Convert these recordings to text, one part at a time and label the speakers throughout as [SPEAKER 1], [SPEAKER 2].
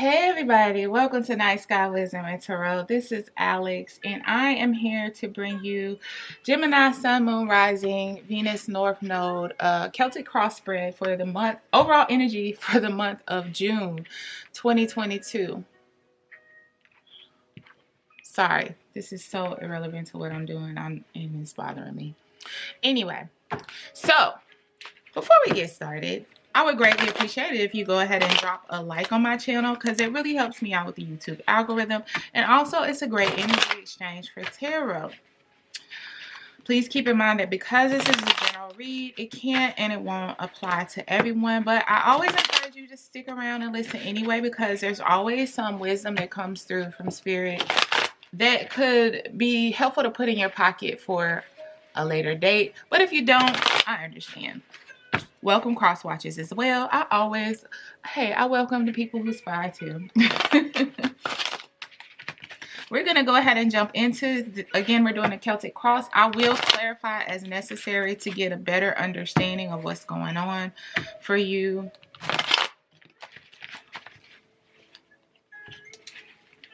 [SPEAKER 1] Hey everybody, welcome to Night Sky Wisdom and Tarot. This is Alex and I am here to bring you Gemini, Sun, Moon, Rising, Venus, North Node, Celtic Cross spread for the month, overall energy for the month of June 2022. Sorry, this is so irrelevant to what I'm doing and it's bothering me. Anyway, so before we get started, I would greatly appreciate it if you go ahead and drop a like on my channel because it really helps me out with the YouTube algorithm. And also, it's a great energy exchange for tarot. Please keep in mind that because this is a general read, it can't and it won't apply to everyone. But I always encourage you to stick around and listen anyway because there's always some wisdom that comes through from Spirit that could be helpful to put in your pocket for a later date. But if you don't, I understand. Welcome cross watches as well. I welcome the people who spy too. We're going to go ahead and jump into, again, we're doing a Celtic Cross. I will clarify as necessary to get a better understanding of what's going on for you.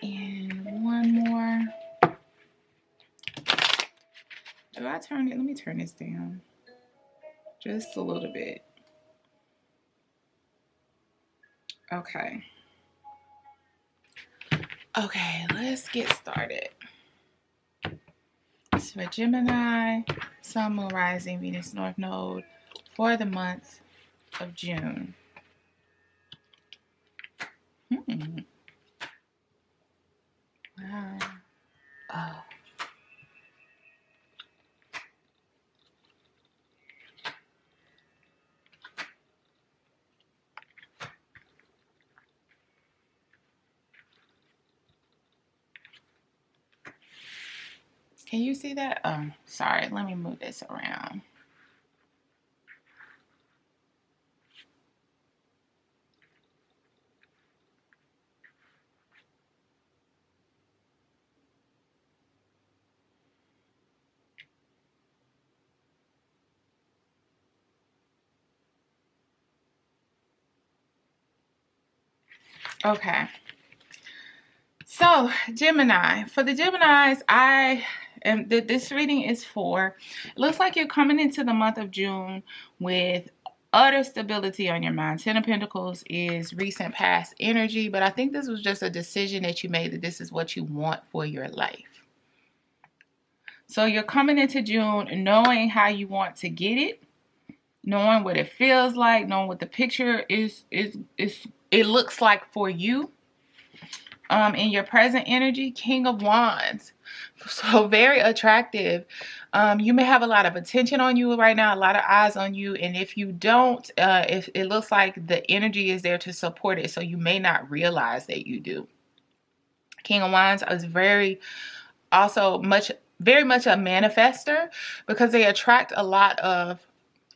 [SPEAKER 1] And one more. Do I turn it? Let me turn this down just a little bit. Okay, let's get started. It's for Gemini, Sun, Moon, Rising, Venus, North Node for the month of June. Wow. Oh. Can you see that? Oh, sorry. Let me move this around. Okay. So, Gemini. For the Geminis, this reading is for, it looks like you're coming into the month of June with utter stability on your mind. Ten of Pentacles is recent past energy, but I think this was just a decision that you made that this is what you want for your life. So you're coming into June knowing how you want to get it, knowing what it feels like, knowing what the picture it looks like for you. In your present energy, King of Wands. So very attractive. You may have a lot of attention on you right now, a lot of eyes on you. And if you don't, if it looks like the energy is there to support it, so you may not realize that you do. King of Wands is very much a manifester because they attract a lot of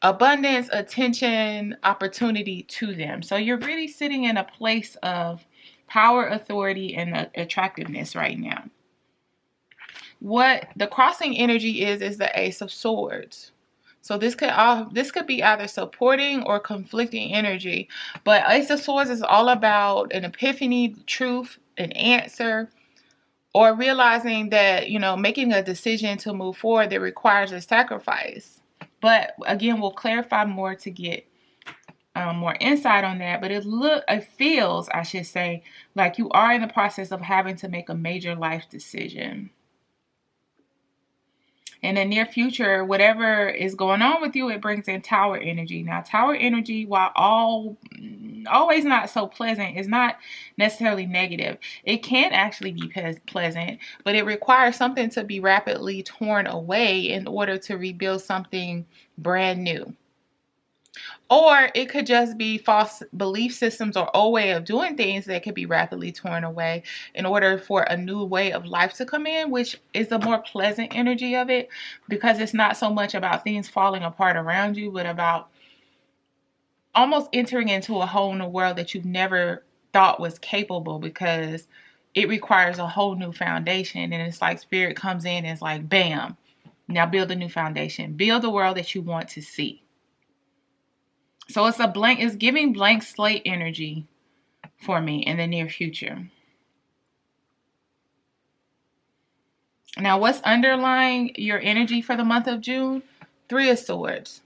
[SPEAKER 1] abundance, attention, opportunity to them. So you're really sitting in a place of power, authority, and attractiveness right now. What the crossing energy is the Ace of Swords. So this could be either supporting or conflicting energy. But Ace of Swords is all about an epiphany, truth, an answer, or realizing that, making a decision to move forward that requires a sacrifice. But again, we'll clarify more to get more insight on that, but it feels, I should say, like you are in the process of having to make a major life decision. In the near future, whatever is going on with you, it brings in Tower energy. Now, Tower energy, while always not so pleasant, is not necessarily negative. It can actually be pleasant, but it requires something to be rapidly torn away in order to rebuild something brand new. Or it could just be false belief systems or old way of doing things that could be rapidly torn away in order for a new way of life to come in, which is the more pleasant energy of it, because it's not so much about things falling apart around you, but about almost entering into a whole new world that you've never thought was capable, because it requires a whole new foundation. And it's like Spirit comes in and it's like, bam, now build a new foundation. Build the world that you want to see. So it's giving blank slate energy for me in the near future. Now, what's underlying your energy for the month of June? 3 of Swords.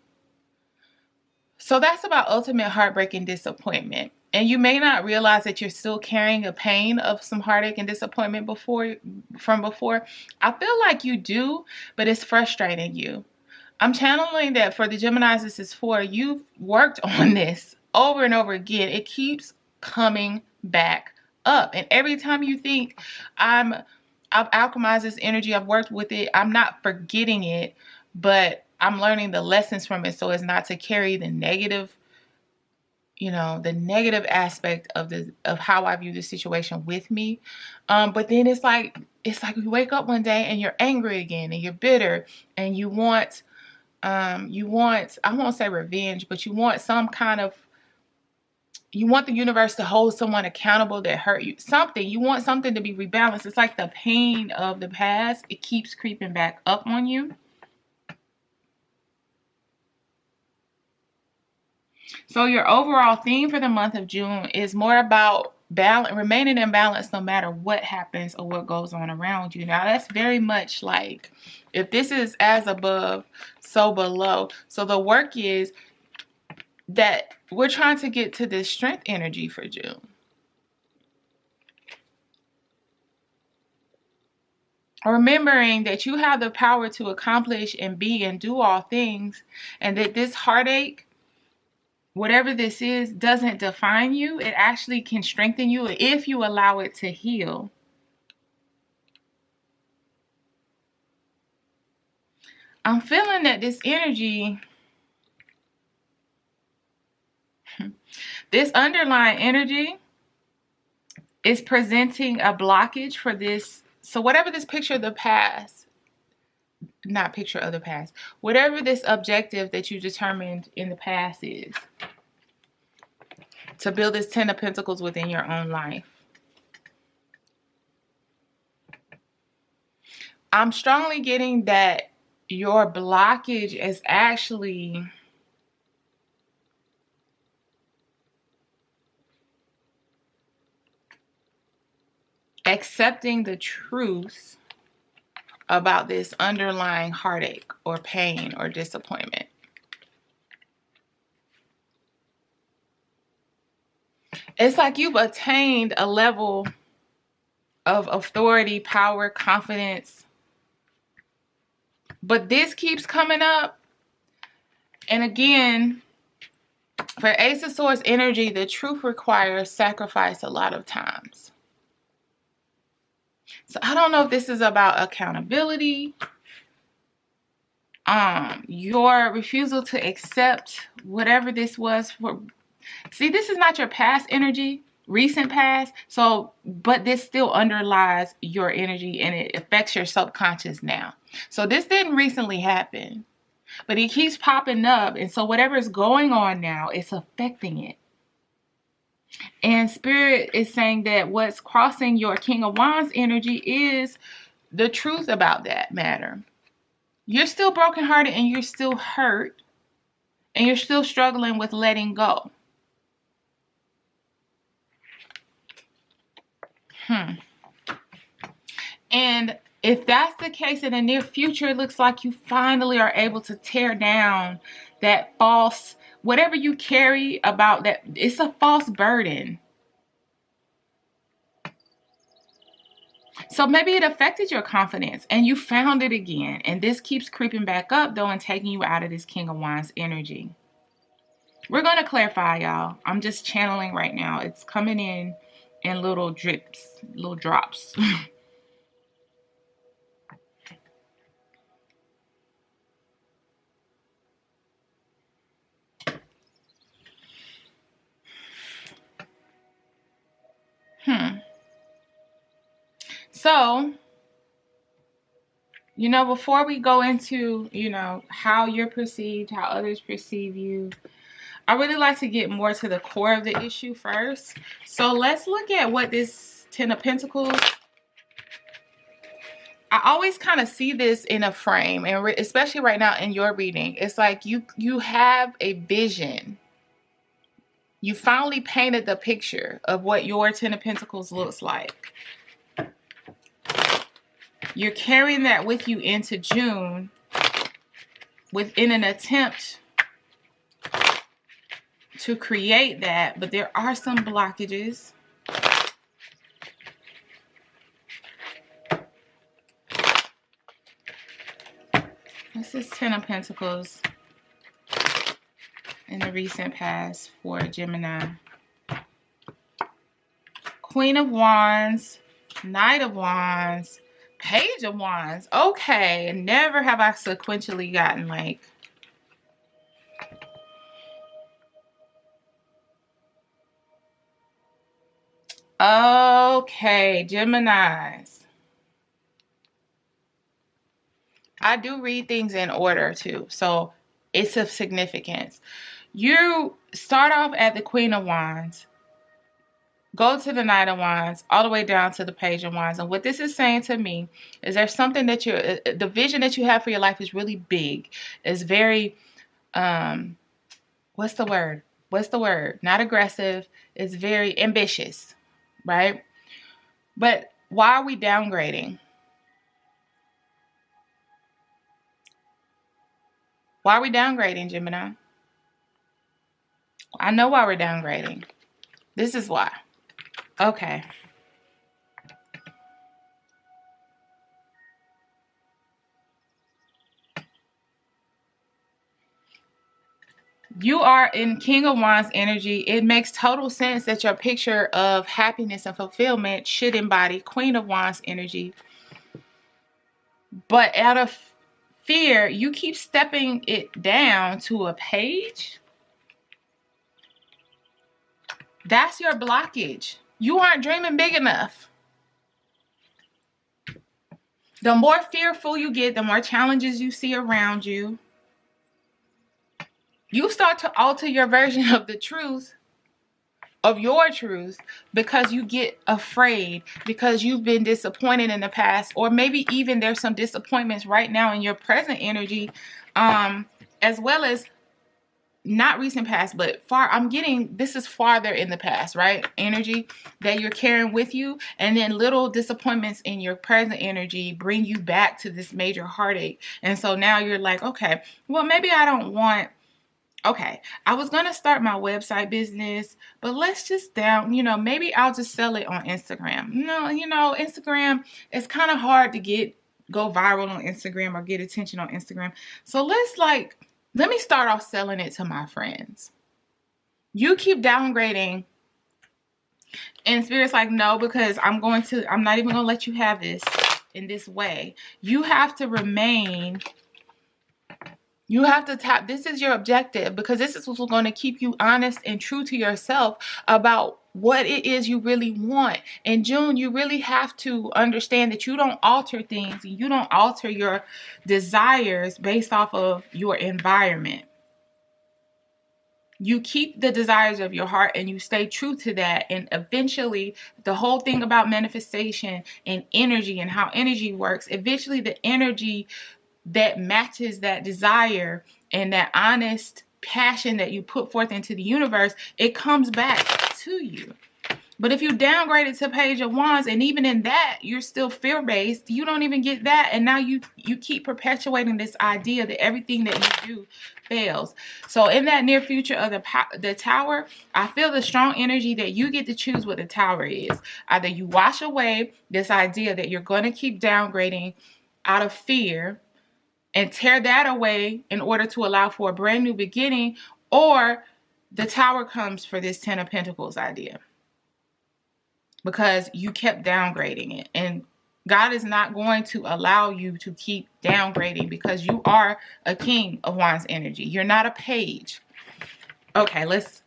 [SPEAKER 1] So that's about ultimate heartbreak and disappointment. And you may not realize that you're still carrying a pain of some heartache and disappointment from before. I feel like you do, but it's frustrating you. I'm channeling that for the Geminis this is for. You've worked on this over and over again. It keeps coming back up. And every time you think I've alchemized this energy, I've worked with it, I'm not forgetting it, but I'm learning the lessons from it so as not to carry the negative, the negative aspect of how I view the situation with me. But then it's like you wake up one day and you're angry again and you're bitter and you want, I won't say revenge, but you want the universe to hold someone accountable that hurt you. You want something to be rebalanced. It's like the pain of the past. It keeps creeping back up on you. So your overall theme for the month of June is more about remaining in balance no matter what happens or what goes on around you. Now, that's very much like if this is as above, so below. So the work is that we're trying to get to this strength energy for June. Remembering that you have the power to accomplish and be and do all things, and that this heartache, whatever this is, doesn't define you. It actually can strengthen you if you allow it to heal. I'm feeling that this energy, this underlying energy is presenting a blockage for this. So whatever this picture of the past, whatever this objective that you determined in the past is, to build this 10 of Pentacles within your own life. I'm strongly getting that your blockage is actually accepting the truth about this underlying heartache or pain or disappointment. It's like you've attained a level of authority, power, confidence, but this keeps coming up. And again, for Ace of Swords energy, the truth requires sacrifice a lot of times. So I don't know if this is about accountability, your refusal to accept whatever this was for. See, this is not your past energy, recent past. So, but this still underlies your energy and it affects your subconscious now. So this didn't recently happen, but it keeps popping up. And so whatever is going on now, it's affecting it. And Spirit is saying that what's crossing your King of Wands energy is the truth about that matter. You're still brokenhearted and you're still hurt and you're still struggling with letting go. And if that's the case, in the near future, it looks like you finally are able to tear down that false, whatever you carry about that, it's a false burden. So maybe it affected your confidence and you found it again. And this keeps creeping back up though and taking you out of this King of Wands energy. We're going to clarify, y'all. I'm just channeling right now. It's coming in little drips, little drops. So, before we go into, how you're perceived, how others perceive you, I really like to get more to the core of the issue first. So let's look at what this 10 of Pentacles, I always kind of see this in a frame, and especially right now in your reading, it's like you have a vision. You finally painted the picture of what your Ten of Pentacles looks like. You're carrying that with you into June within an attempt to create that, but there are some blockages. This is Ten of Pentacles in the recent past for Gemini. Queen of Wands, Knight of Wands, Page of Wands. Okay, never have I sequentially gotten like... Okay, Geminis. I do read things in order too, so it's of significance. You start off at the Queen of Wands, go to the Knight of Wands, all the way down to the Page of Wands. And what this is saying to me is there's something that the vision that you have for your life is really big. It's very, what's the word? Not aggressive. It's very ambitious, right? But why are we downgrading? Why are we downgrading, Gemini? I know why we're downgrading. This is why. Okay. You are in King of Wands energy. It makes total sense that your picture of happiness and fulfillment should embody Queen of Wands energy. But out of fear, you keep stepping it down to a page. That's your blockage. You aren't dreaming big enough. The more fearful you get, the more challenges you see around you. You start to alter your version of the truth, of your truth, because you get afraid, because you've been disappointed in the past, or maybe even there's some disappointments right now in your present energy, as well as not recent past, but this is farther in the past, right? Energy that you're carrying with you. And then little disappointments in your present energy bring you back to this major heartache. And so now you're like, okay, well, maybe I don't want, okay, I was going to start my website business, but let's just maybe I'll just sell it on Instagram. No, Instagram, it's kind of hard to go viral on Instagram or get attention on Instagram. So let me start off selling it to my friends. You keep downgrading, and Spirit's like, no, because I'm not even going to let you have this in this way. You have to remain, this is your objective, because this is what's going to keep you honest and true to yourself about what it is you really want. In June, you really have to understand that you don't alter things. You don't alter your desires based off of your environment. You keep the desires of your heart and you stay true to that. And eventually, the whole thing about manifestation and energy and how energy works, eventually the energy that matches that desire and that honest passion that you put forth into the universe, it comes back to you. But if you downgrade it to Page of Wands, and even in that, you're still fear-based, you don't even get that. And now you keep perpetuating this idea that everything that you do fails. So in that near future of the Tower, I feel the strong energy that you get to choose what the Tower is. Either you wash away this idea that you're going to keep downgrading out of fear and tear that away in order to allow for a brand new beginning, or the Tower comes for this Ten of Pentacles idea. Because you kept downgrading it. And God is not going to allow you to keep downgrading, because you are a King of Wands energy. You're not a page. Okay, let's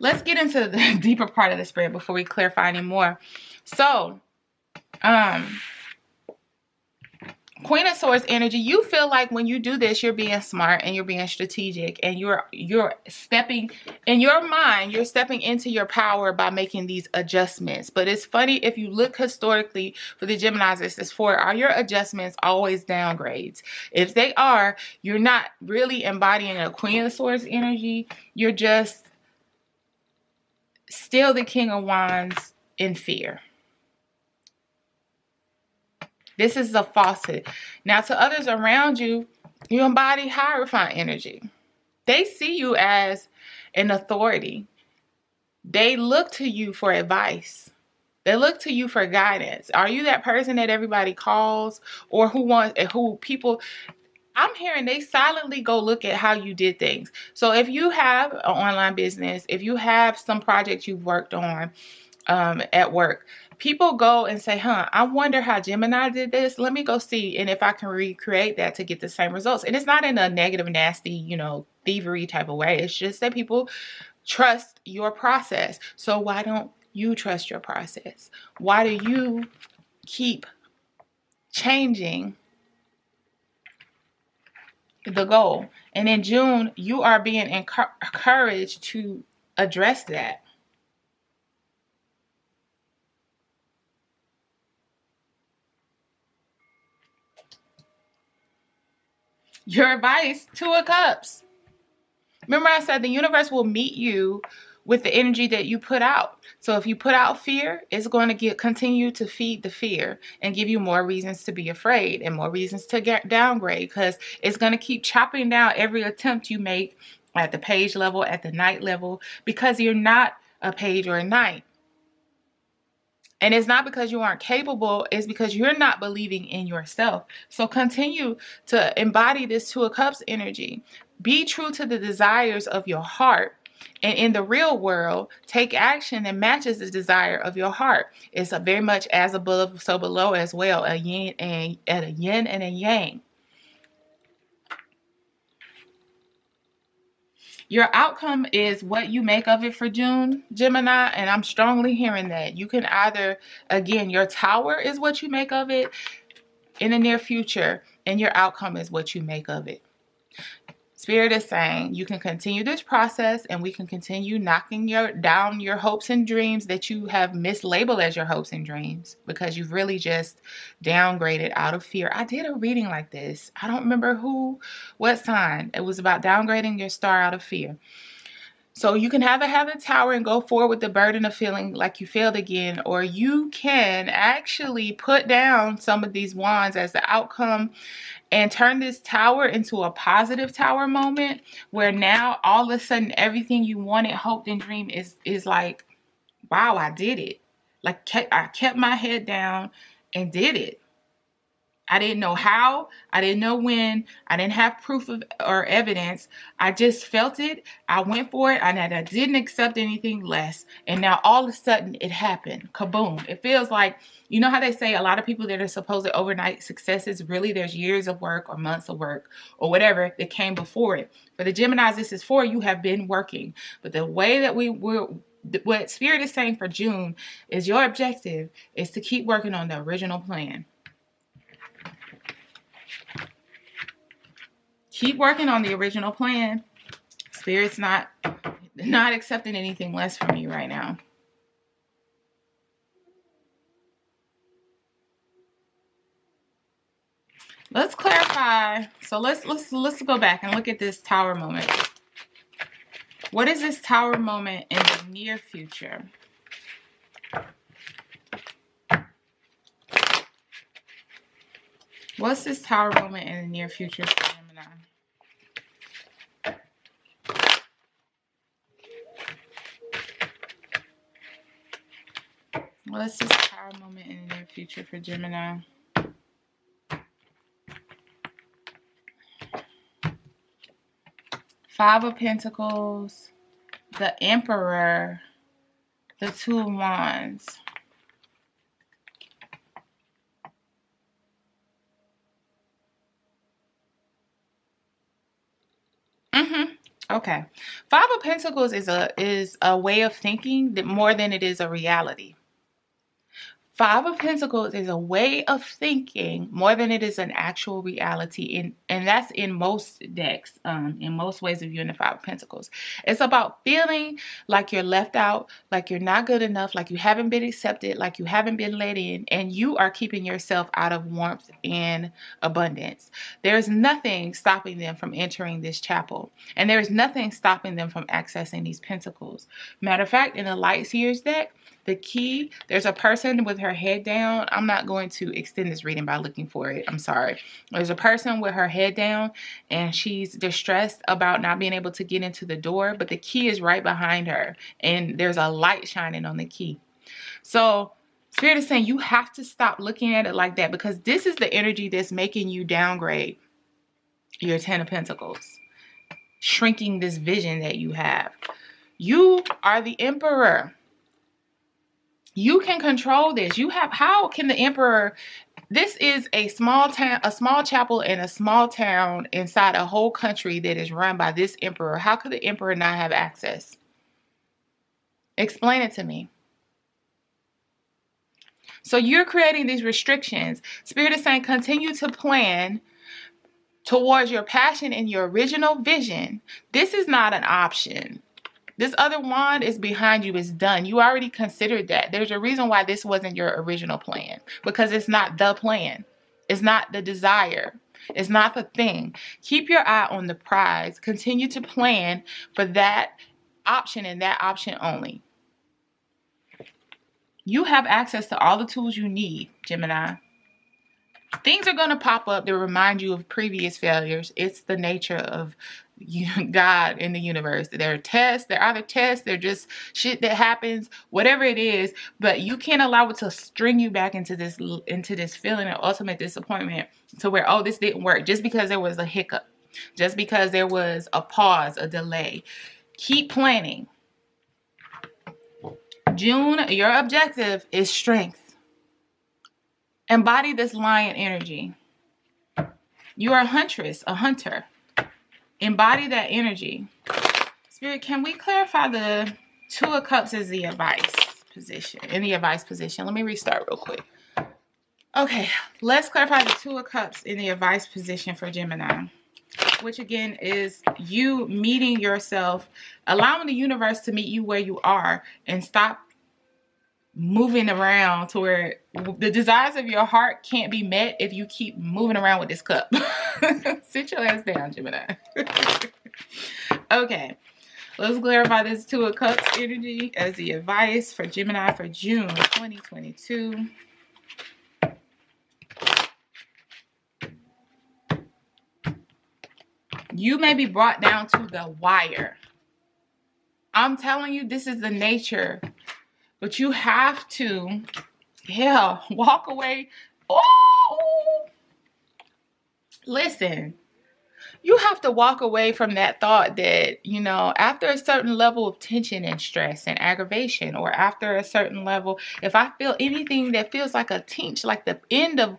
[SPEAKER 1] get into the deeper part of the spread before we clarify any more. So, Queen of Swords energy, you feel like when you do this, you're being smart and you're being strategic, and you're stepping in your mind, you're stepping into your power by making these adjustments. But it's funny, if you look historically for the Geminis, this is for, are your adjustments always downgrades? If they are, you're not really embodying a Queen of Swords energy. You're just still the King of Wands in fear. This is a falsehood. Now, to others around you, you embody Hierophant energy. They see you as an authority. They look to you for advice. They look to you for guidance. Are you that person that everybody calls, or who people, I'm hearing they silently go look at how you did things. So if you have an online business, if you have some project you've worked on at work, people go and say, I wonder how Gemini did this. Let me go see, and if I can recreate that to get the same results. And it's not in a negative, nasty, thievery type of way. It's just that people trust your process. So why don't you trust your process? Why do you keep changing the goal? And in June, you are being encouraged to address that. Your advice, Two of Cups. Remember I said the universe will meet you with the energy that you put out. So if you put out fear, it's going to continue to feed the fear and give you more reasons to be afraid and more reasons to downgrade, because it's going to keep chopping down every attempt you make at the page level, at the night level, because you're not a page or a knight. And it's not because you aren't capable, it's because you're not believing in yourself. So continue to embody this Two of Cups energy. Be true to the desires of your heart. And in the real world, take action that matches the desire of your heart. It's very much as above, so below as well, a yin and a yang. Your outcome is what you make of it for June, Gemini, and I'm strongly hearing that. You can either, again, your tower is what you make of it in the near future, and your outcome is what you make of it. Spirit is saying you can continue this process, and we can continue knocking down your hopes and dreams that you have mislabeled as your hopes and dreams, because you've really just downgraded out of fear. I did a reading like this. I don't remember what sign. It was about downgrading your star out of fear. So you can have the tower and go forward with the burden of feeling like you failed again, or you can actually put down some of these wands as the outcome and turn this tower into a positive tower moment, where now all of a sudden everything you wanted, hoped, and dreamed is like, wow, I did it. Like I kept my head down and did it. I didn't know how, I didn't know when, I didn't have proof or evidence. I just felt it. I went for it, and I didn't accept anything less. And now all of a sudden it happened. Kaboom. It feels like, you know how they say a lot of people that are supposed to overnight successes, really there's years of work or months of work or whatever that came before it. For the Geminis, this is for you have been working. But the way that what Spirit is saying for June is your objective is to keep working on the original plan. Keep working on the original plan. Spirit's not accepting anything less from you right now. Let's clarify. So let's go back and look at this tower moment. What is this tower moment in the near future? What's this tower moment in the near future for Gemini? What's this tower moment in the near future for Gemini? Five of Pentacles, the Emperor, the Two of Wands. Okay. Five of Pentacles is a way of thinking that more than it is a reality. Five of Pentacles is a way of thinking more than it is an actual reality. And that's in most decks, in most ways of viewing the Five of Pentacles. It's about feeling like you're left out, like you're not good enough, like you haven't been accepted, like you haven't been let in, and you are keeping yourself out of warmth and abundance. There's nothing stopping them from entering this chapel, and there's nothing stopping them from accessing these pentacles. Matter of fact, in the Light Seers deck, the key, there's a person with her head down. I'm not going to extend this reading by looking for it. I'm sorry. There's a person with her head down and she's distressed about not being able to get into the door, but the key is right behind her and there's a light shining on the key. So Spirit is saying you have to stop looking at it like that, because this is the energy that's making you downgrade your Ten of Pentacles, shrinking this vision that you have. You are the Emperor. You can control this. How can the Emperor, this is a small town, a small chapel in a small town inside a whole country that is run by this Emperor. How could the Emperor not have access? Explain it to me. So you're creating these restrictions. Spirit is saying continue to plan towards your passion and your original vision. This is not an option. This other wand is behind you. It's done. You already considered that. There's a reason why this wasn't your original plan, because it's not the plan. It's not the desire. It's not the thing. Keep your eye on the prize. Continue to plan for that option and that option only. You have access to all the tools you need, Gemini. Things are going to pop up to remind you of previous failures. It's the nature of God in the universe. There are tests. They're either tests. They're just shit that happens, whatever it is. But you can't allow it to string you back into this feeling of ultimate disappointment, to where, oh, this didn't work just because there was a hiccup, just because there was a pause, a delay. Keep planning. June, your objective is strength. Embody this lion energy. You are a huntress, a hunter. Embody that energy. Spirit, can we clarify the Two of Cups as the advice position? In the advice position. Let me restart real quick. Okay, let's clarify the Two of Cups in the advice position for Gemini, which again is you meeting yourself, allowing the universe to meet you where you are, and stop moving around to where the desires of your heart can't be met if you keep moving around with this cup. Sit your ass down, Gemini. Okay, let's clarify this Two of Cups energy as the advice for Gemini for June 2022. You may be brought down to the wire. I'm telling you, this is the nature. But you have to, walk away. Oh, listen, you have to walk away from that thought that, after a certain level of tension and stress and aggravation, or after a certain level, if I feel anything that feels like a tinge, like the end of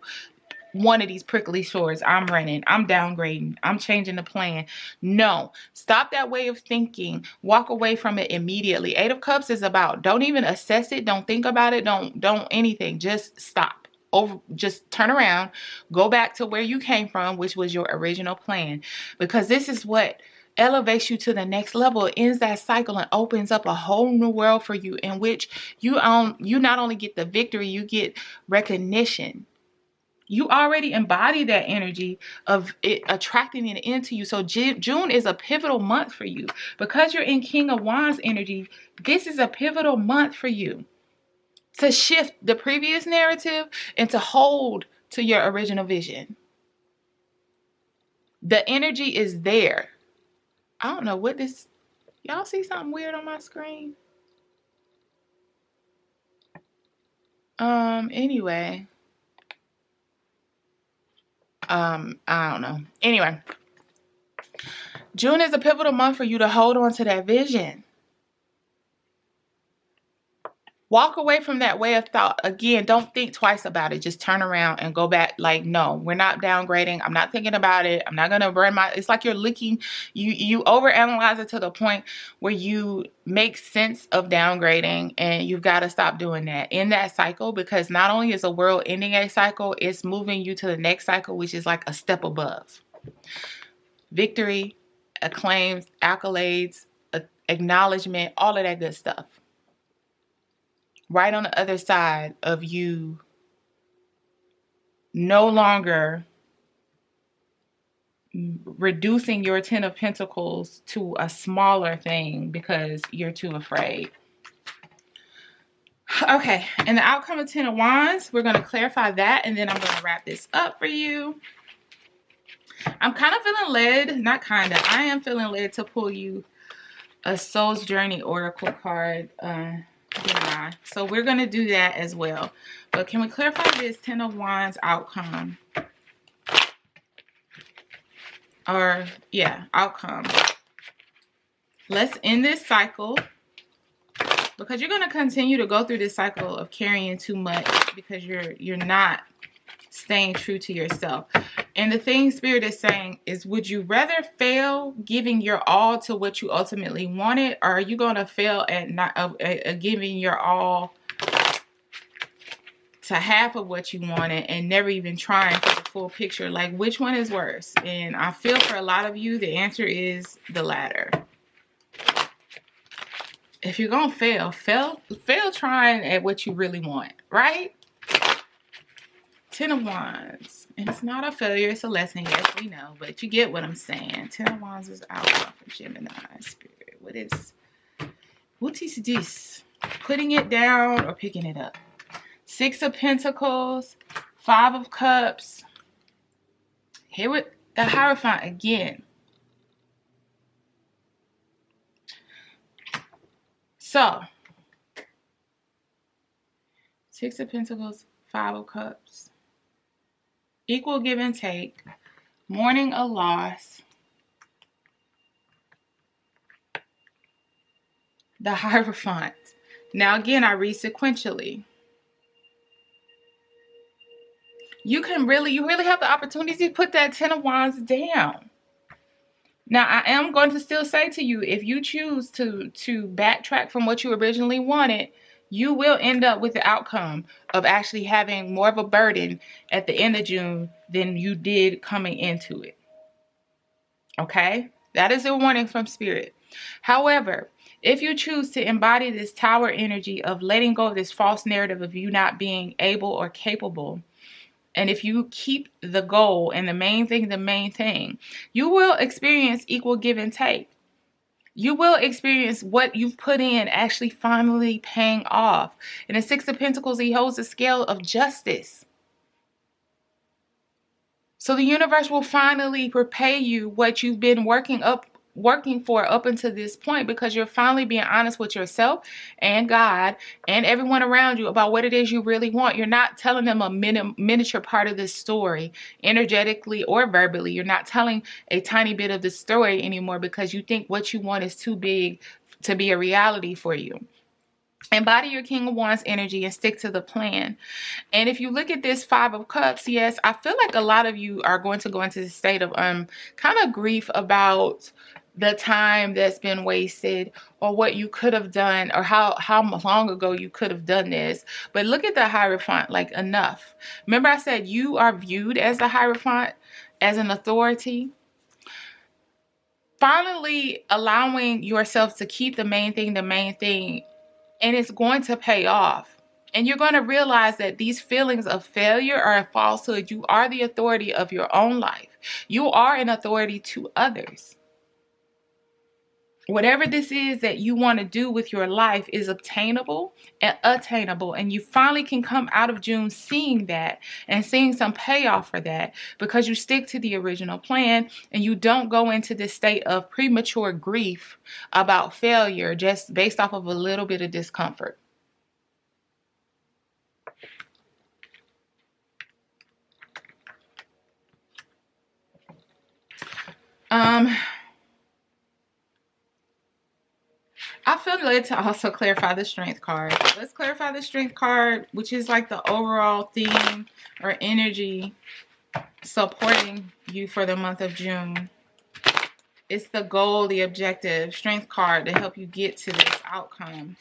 [SPEAKER 1] one of these prickly swords, I'm running, I'm downgrading, I'm changing the plan. No, stop that way of thinking. Walk away from it immediately. Eight of Cups is about, don't even assess it, don't think about it, don't anything. Just stop. Just turn around, go back to where you came from, which was your original plan, because this is what elevates you to the next level. It ends that cycle and opens up a whole new world for you, in which you not only get the victory, you get recognition. You already embody that energy of it attracting it into you. So June is a pivotal month for you. Because you're in King of Wands energy, this is a pivotal month for you to shift the previous narrative and to hold to your original vision. The energy is there. I don't know what this... Y'all see something weird on my screen? Anyway... I don't know. Anyway, June is a pivotal month for you to hold on to that vision. Walk away from that way of thought. Again, don't think twice about it. Just turn around and go back. Like, no, we're not downgrading. I'm not thinking about it. I'm not going to burn my, it's like you're looking, you overanalyze it to the point where you make sense of downgrading, and you've got to stop doing that in that cycle, because not only is the world ending a cycle, it's moving you to the next cycle, which is like a step above. Victory, acclaims, accolades, acknowledgement, all of that good stuff. Right on the other side of you no longer reducing your 10 of Pentacles to a smaller thing because you're too afraid. Okay, and the outcome of 10 of Wands, we're going to clarify that, and then I'm going to wrap this up for you. I'm kind of feeling led, not kind of, I am feeling led to pull you a Soul's Journey Oracle card, Gemini. So we're going to do that as well. But can we clarify this 10 of Wands outcome? Or, yeah, outcome. Let's end this cycle, because you're going to continue to go through this cycle of carrying too much because you're not staying true to yourself. And the thing Spirit is saying is, would you rather fail giving your all to what you ultimately wanted, or are you going to fail at not giving your all to half of what you wanted and never even trying for the full picture? Like, which one is worse? And I feel for a lot of you, the answer is the latter. If you're going to fail trying at what you really want, right? 10 of Wands. And it's not a failure, it's a lesson. Yes, we know, but you get what I'm saying. 10 of Wands is outcome for Gemini Spirit. What is this? Putting it down or picking it up? 6 of Pentacles, 5 of Cups. Here with the Hierophant again. So, 6 of Pentacles, 5 of Cups. Equal give and take. Mourning a loss. The Hierophant. Now again, I read sequentially. You really have the opportunity to put that 10 of Wands down. Now, I am going to still say to you, if you choose to backtrack from what you originally wanted, you will end up with the outcome of actually having more of a burden at the end of June than you did coming into it. Okay? That is a warning from Spirit. However, if you choose to embody this Tower energy of letting go of this false narrative of you not being able or capable, and if you keep the goal and the main thing, you will experience equal give and take. You will experience what you've put in actually finally paying off. In the 6 of Pentacles, he holds the scale of justice. So the universe will finally repay you what you've been working for up until this point, because you're finally being honest with yourself and God and everyone around you about what it is you really want. You're not telling them a miniature part of this story, energetically or verbally. You're not telling a tiny bit of the story anymore because you think what you want is too big to be a reality for you. Embody your King of Wands energy and stick to the plan. And if you look at this 5 of Cups, yes, I feel like a lot of you are going to go into the state of kind of grief about the time that's been wasted, or what you could have done, or how long ago you could have done this. But look at the Hierophant, like, enough. Remember I said you are viewed as the Hierophant, as an authority. Finally allowing yourself to keep the main thing, and it's going to pay off. And you're going to realize that these feelings of failure are a falsehood. You are the authority of your own life. You are an authority to others. Whatever this is that you want to do with your life is obtainable and attainable. And you finally can come out of June seeing that and seeing some payoff for that, because you stick to the original plan and you don't go into this state of premature grief about failure just based off of a little bit of discomfort. I feel led to also clarify the strength card. Let's clarify the strength card, which is like the overall theme or energy supporting you for the month of June. It's the goal, the objective, strength card to help you get to this outcome.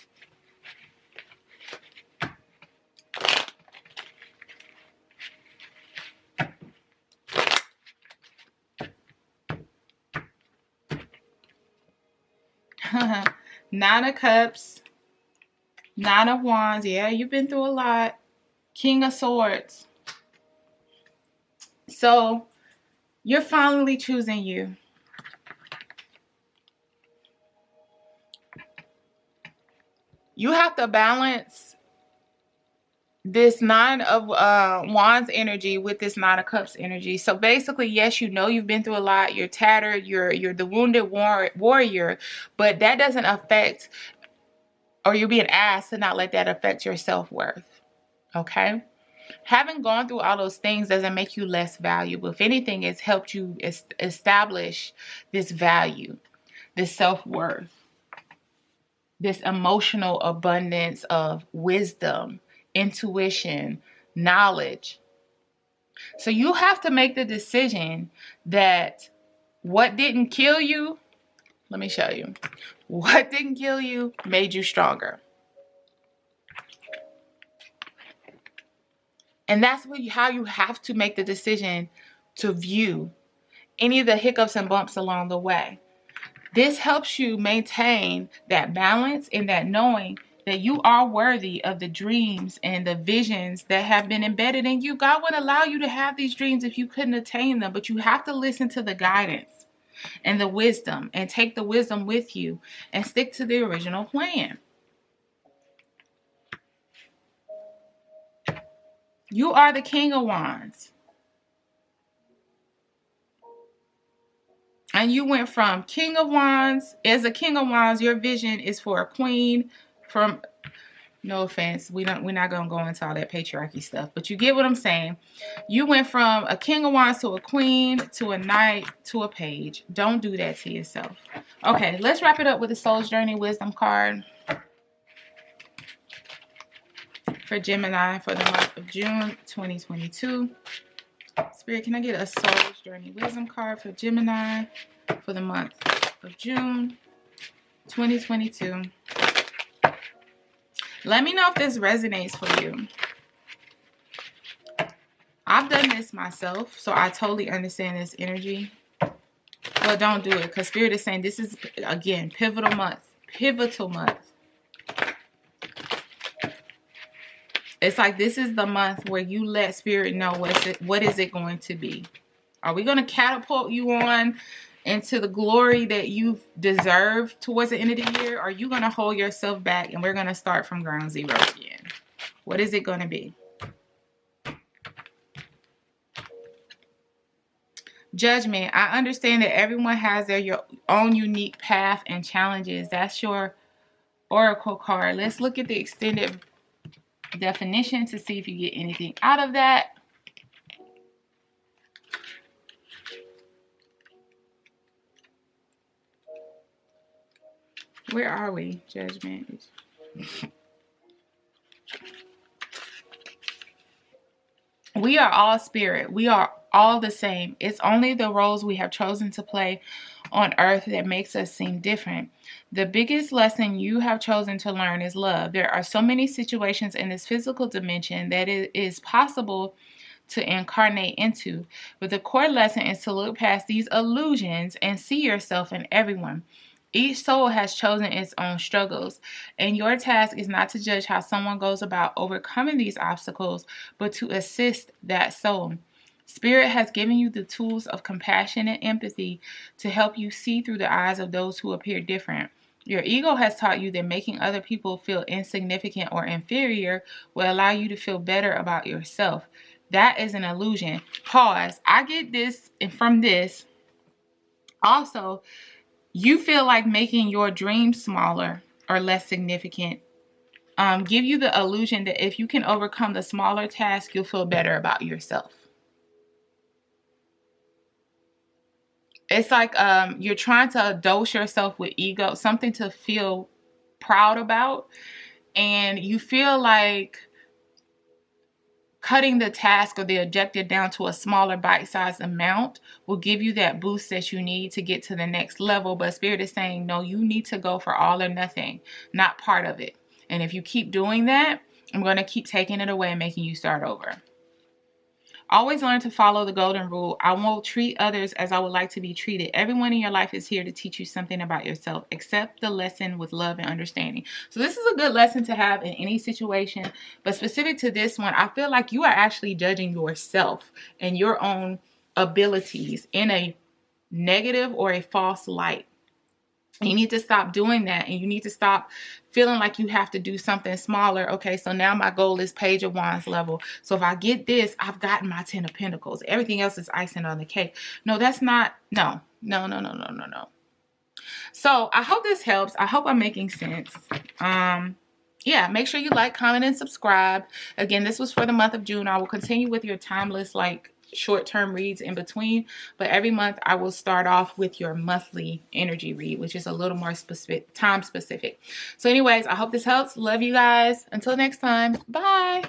[SPEAKER 1] Nine of Cups, Nine of Wands. Yeah, you've been through a lot. King of Swords. So you're finally choosing you. You have to balance this Nine of Wands energy with this Nine of Cups energy. So basically, yes, you know you've been through a lot. You're tattered. You're the wounded warrior. But that doesn't affect, or you're being asked to not let that affect your self-worth. Okay? Having gone through all those things doesn't make you less valuable. If anything, it's helped you establish this value, this self-worth, this emotional abundance of wisdom, intuition, knowledge. So you have to make the decision that what didn't kill you, let me show you. What didn't kill you made you stronger. And that's how you have to make the decision to view any of the hiccups and bumps along the way. This helps you maintain that balance and that knowing that you are worthy of the dreams and the visions that have been embedded in you. God would allow you to have these dreams if you couldn't attain them, but you have to listen to the guidance and the wisdom and take the wisdom with you and stick to the original plan. You are the King of Wands. And you went from King of Wands. As a King of Wands, your vision is for a queen. From, no offense, we're not gonna go into all that patriarchy stuff, but you get what I'm saying. You went from a King of Wands to a queen, to a knight, to a page. Don't do that to yourself. Okay, let's wrap it up with the Soul's Journey Wisdom card for Gemini for the month of June 2022. Spirit, can I get a Soul's Journey Wisdom card for Gemini for the month of June 2022? Let me know if this resonates for you. I've done this myself, so I totally understand this energy. But don't do it, because Spirit is saying this is, again, pivotal month. Pivotal month. It's like this is the month where you let Spirit know what is it going to be. Are we going to catapult you on into the glory that you deserve towards the end of the year? Or are you going to hold yourself back and we're going to start from ground zero again? What is it going to be? Judgment. I understand that everyone has your own unique path and challenges. That's your oracle card. Let's look at the extended definition to see if you get anything out of that. Where are we? Judgment. We are all spirit. We are all the same. It's only the roles we have chosen to play on earth that makes us seem different. The biggest lesson you have chosen to learn is love. There are so many situations in this physical dimension that it is possible to incarnate into, but the core lesson is to look past these illusions and see yourself in everyone. Each soul has chosen its own struggles, and your task is not to judge how someone goes about overcoming these obstacles, but to assist that soul. Spirit has given you the tools of compassion and empathy to help you see through the eyes of those who appear different. Your ego has taught you that making other people feel insignificant or inferior will allow you to feel better about yourself. That is an illusion. Pause. I get this, and from this, also, you feel like making your dreams smaller or less significant give you the illusion that if you can overcome the smaller task, you'll feel better about yourself. It's like you're trying to dose yourself with ego, something to feel proud about, and you feel like cutting the task or the objective down to a smaller bite-sized amount will give you that boost that you need to get to the next level. But Spirit is saying, no, you need to go for all or nothing, not part of it. And if you keep doing that, I'm going to keep taking it away and making you start over. Always learn to follow the golden rule. I won't treat others as I would like to be treated. Everyone in your life is here to teach you something about yourself. Accept the lesson with love and understanding. So this is a good lesson to have in any situation, but specific to this one, I feel like you are actually judging yourself and your own abilities in a negative or a false light. You need to stop doing that, and you need to stop feeling like you have to do something smaller. Okay, so now my goal is Page of Wands level. So if I get this, I've gotten my 10 of Pentacles. Everything else is icing on the cake. No, that's not. No. So I hope this helps. I hope I'm making sense. Yeah, make sure you like, comment, and subscribe. Again, this was for the month of June. I will continue with your timeless, like, short-term reads in between, but every month I will start off with your monthly energy read, which is a little more specific, time specific. So anyways, I hope this helps. Love you guys. Until next time, bye.